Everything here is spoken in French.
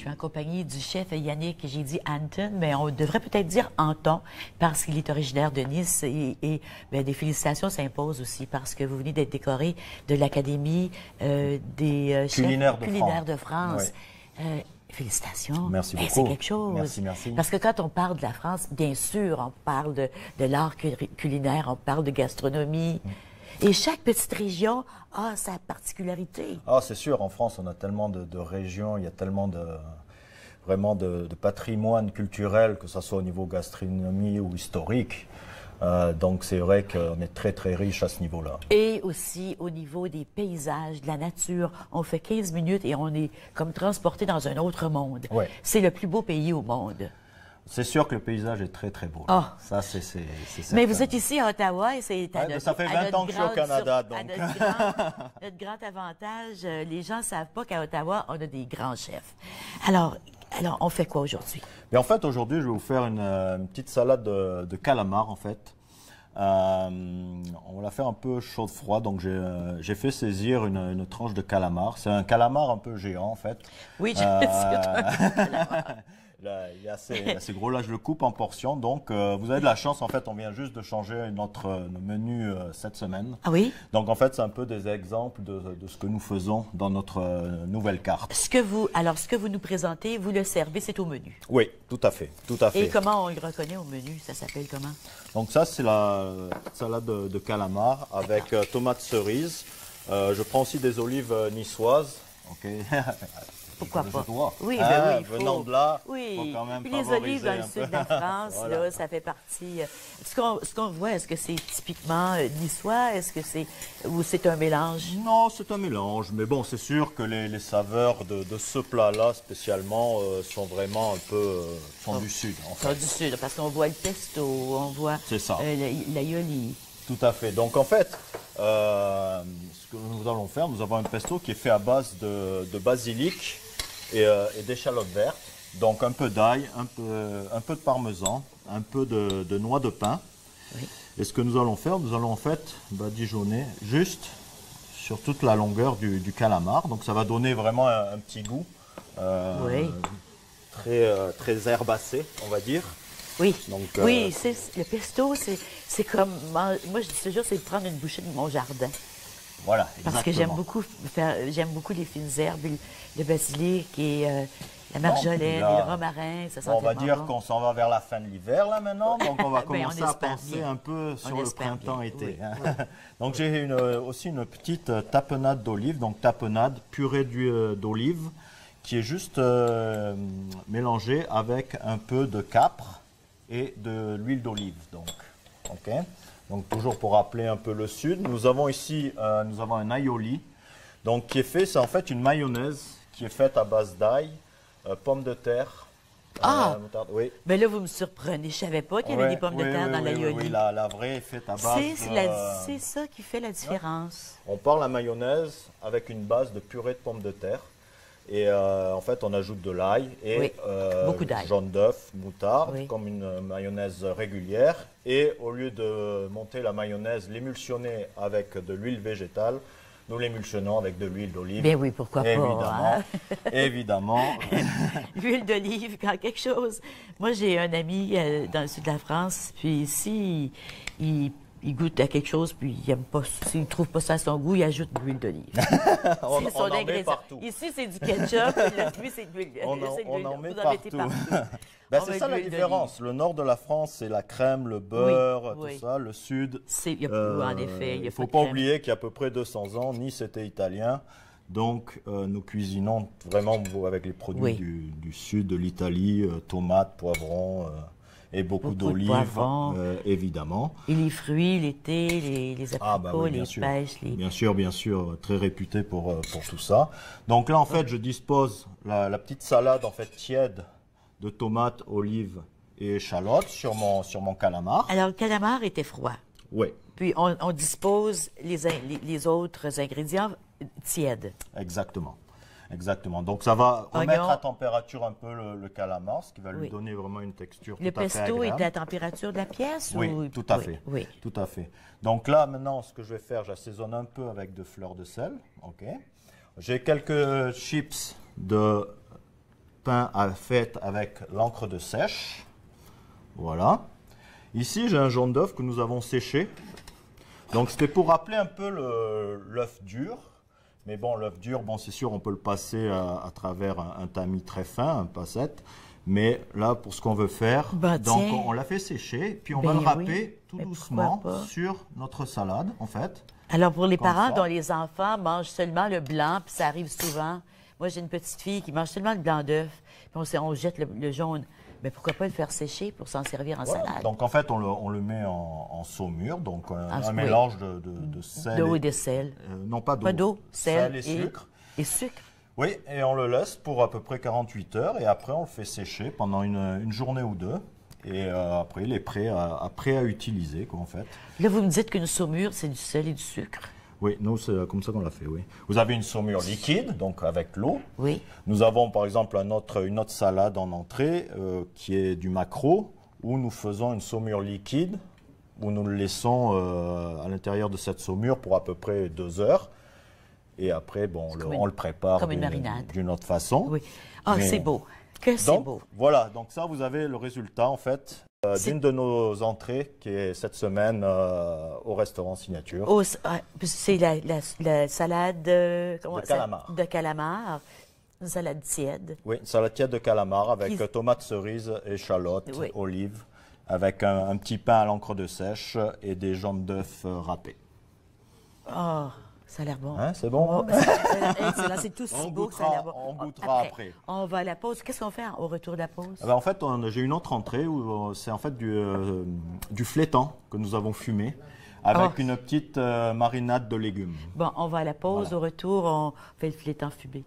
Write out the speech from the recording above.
suis en compagnie du chef Yannick, j'ai dit Anton, mais on devrait peut-être dire Anton, parce qu'il est originaire de Nice bien, des félicitations s'imposent aussi, parce que vous venez d'être décoré de l'Académie des chefs culinaires de France. Oui. Félicitations. Merci beaucoup. C'est quelque chose. Merci, merci. Parce que quand on parle de la France, bien sûr, on parle de l'art culinaire, on parle de gastronomie. Et chaque petite région a sa particularité. Ah, c'est sûr, en France, on a tellement de régions, il y a tellement vraiment de patrimoine culturel, que ce soit au niveau gastronomie ou historique. Donc c'est vrai qu'on est très très riche à ce niveau-là. Et aussi au niveau des paysages, de la nature. On fait 15 minutes et on est comme transporté dans un autre monde. Ouais. C'est le plus beau pays au monde. C'est sûr que le paysage est très très beau. Ah. Ça, c'est certain. Mais vous êtes ici à Ottawa et c'est ça fait 20 ans que je suis au Canada. Donc. Notre grand avantage, les gens ne savent pas qu'à Ottawa, on a des grands chefs. Alors on fait quoi aujourd'hui? En fait, aujourd'hui, je vais vous faire une petite salade de calamar, en fait. On va la faire un peu chaude-froid. Donc, j'ai fait saisir une tranche de calamar. C'est un calamar un peu géant, en fait. Oui, c'est Là, il est assez gros. Là, je le coupe en portions. Donc, vous avez de la chance. En fait, on vient juste de changer notre menu cette semaine. Ah oui? Donc, en fait, c'est un peu des exemples de ce que nous faisons dans notre nouvelle carte. Ce que vous nous présentez, vous le servez, c'est au menu. Oui, tout à fait. Tout à fait. Et comment on le reconnaît au menu? Ça s'appelle comment? Donc, ça, c'est la salade de calamar avec tomates cerises. Je prends aussi des olives niçoises. OK. Pourquoi pas? Oui, ben oui, venant de là, oui. faut quand même Puis les olives dans le sud de la France, voilà. là, ça fait partie. Ce qu'on voit, est-ce que c'est typiquement niçois? Est-ce que ou c'est un mélange? Non, c'est un mélange. Mais bon, c'est sûr que les saveurs de ce plat-là, spécialement, sont vraiment un peu du sud. En fait. Du sud, parce qu'on voit le pesto, on voit l'aioli. Tout à fait. Donc, en fait, ce que nous allons faire, nous avons un pesto qui est fait à base de basilic et d'échalotes vertes. Donc, un peu d'ail, un peu de parmesan, un peu de noix de pin. Oui. Et ce que nous allons faire, nous allons en fait badigeonner juste sur toute la longueur du calamar. Donc, ça va donner vraiment un petit goût très herbacé, on va dire. Oui, donc, oui, le pesto, c'est comme, moi je dis toujours, c'est prendre une bouchée de mon jardin. Voilà, exactement. Parce que j'aime beaucoup les fines herbes, le basilic et la marjolaine et le romarin, ça sent on va dire bon. qu'on s'en va vers la fin de l'hiver là maintenant, donc on va commencer à penser bien. Un peu sur le printemps-été. Oui, oui. Donc j'ai aussi une petite tapenade d'olive, donc tapenade, purée d'olive, qui est juste mélangée avec un peu de capre et de l'huile d'olive. Donc toujours pour rappeler un peu le sud, nous avons ici un aioli, donc qui est fait, c'est en fait une mayonnaise qui est faite à base d'ail, pommes de terre. Moutarde, oui. Mais là vous me surprenez, je savais pas qu'il y avait des pommes de terre dans l'aioli. Oui, la vraie est faite à base. C'est ça qui fait la différence. On part la mayonnaise avec une base de purée de pommes de terre. Et en fait, on ajoute de l'ail et beaucoup d'ail. Jaune d'œuf, moutarde, comme une mayonnaise régulière. Et au lieu de monter la mayonnaise, l'émulsionner avec de l'huile végétale, nous l'émulsionnons avec de l'huile d'olive. Bien oui, pourquoi pas. Évidemment, évidemment. L'huile d'olive, quand quelque chose. Moi, j'ai un ami dans le sud de la France, puis ici, il goûte à quelque chose, puis il aime pas, s'il ne trouve pas ça à son goût, il ajoute de l'huile d'olive. on en met partout. Ici, c'est du ketchup, lui, c'est de l'huile d'olive. On en met partout. C'est ça la différence. Le nord de la France, c'est la crème, le beurre, tout ça. Le sud, en effet, il ne faut pas oublier qu'il y a à peu près 200 ans, Nice était italien. Donc, nous cuisinons vraiment avec les produits du sud de l'Italie, tomates, poivrons... et beaucoup d'olives, évidemment. Et les fruits, l'été, les apricots, les pêches. Bien sûr, très réputé pour tout ça. Donc là, en fait, je dispose la petite salade en fait tiède de tomates, olives et échalotes sur mon calamar. Alors, le calamar était froid. Oui. Puis, on dispose les autres ingrédients tièdes. Exactement. Donc, ça va remettre à température un peu le calamar, ce qui va lui donner vraiment une texture tout à fait agréable. Le pesto est à la température de la pièce? Oui, tout à fait. Oui. Tout à fait. Donc là, maintenant, ce que je vais faire, j'assaisonne un peu avec de fleurs de sel. OK. J'ai quelques chips de pain fait avec l'encre de sèche. Voilà. Ici, j'ai un jaune d'œuf que nous avons séché. Donc, c'était pour rappeler un peu l'œuf dur. Mais bon, l'œuf dur, bon, c'est sûr, on peut le passer à travers un tamis très fin, un passette. Mais là, pour ce qu'on veut faire, bah, donc tiens. on l'a fait sécher, puis on Ben va le râper oui. tout Mais doucement pourquoi pas? sur notre salade, en fait. Alors, pour les Comme parents ça. dont les enfants mangent seulement le blanc, puis ça arrive souvent. Moi, j'ai une petite fille qui mange seulement le blanc d'œuf, puis on jette le jaune. Mais pourquoi pas le faire sécher pour s'en servir en Voilà. salade? Donc en fait, on le met en saumure, donc un oui. mélange de sel. D'eau et et- de sel. non, pas d'eau. Pas d'eau, sel et sucre. Et sucre. Oui, et on le laisse pour à peu près 48 heures et après on le fait sécher pendant une journée ou deux. Et après, il est prêt à utiliser, quoi, en fait. Là, vous me dites qu'une saumure, c'est du sel et du sucre. Oui, nous, c'est comme ça qu'on l'a fait, oui. Vous avez une saumure liquide, donc avec l'eau. Oui. Nous avons par exemple une autre salade en entrée qui est du maquereau, où nous faisons une saumure liquide, où nous le laissons à l'intérieur de cette saumure pour à peu près 2 heures. Et après, bon, on le prépare comme une marinade. d'une autre façon. Oui. Ah, Mais- c'est beau. Que c'est Donc, beau. voilà, donc ça, vous avez le résultat, en fait, d'une de nos entrées qui est cette semaine au restaurant Signature. Oh, c'est la salade comment De ça- calamar. de calamar. Une salade tiède. Oui, une salade tiède de calamar avec Qui- tomates cerises, échalotes, Oui. olives, avec un petit pain à l'encre de sèche et des jaunes d'œufs râpés. Oh, ça a l'air bon. Hein, c'est bon? Oh, c'est excellent. C'est tout si On beau que ça a l'air bon. on goûtera après. On va à la pause. Qu'est-ce qu'on fait au retour de la pause? Ah ben, en fait, j'ai une autre entrée où c'est en fait du flétan que nous avons fumé avec Oh. une petite marinade de légumes. Bon, on va à la pause. Voilà. Au retour, on fait le flétan fumé.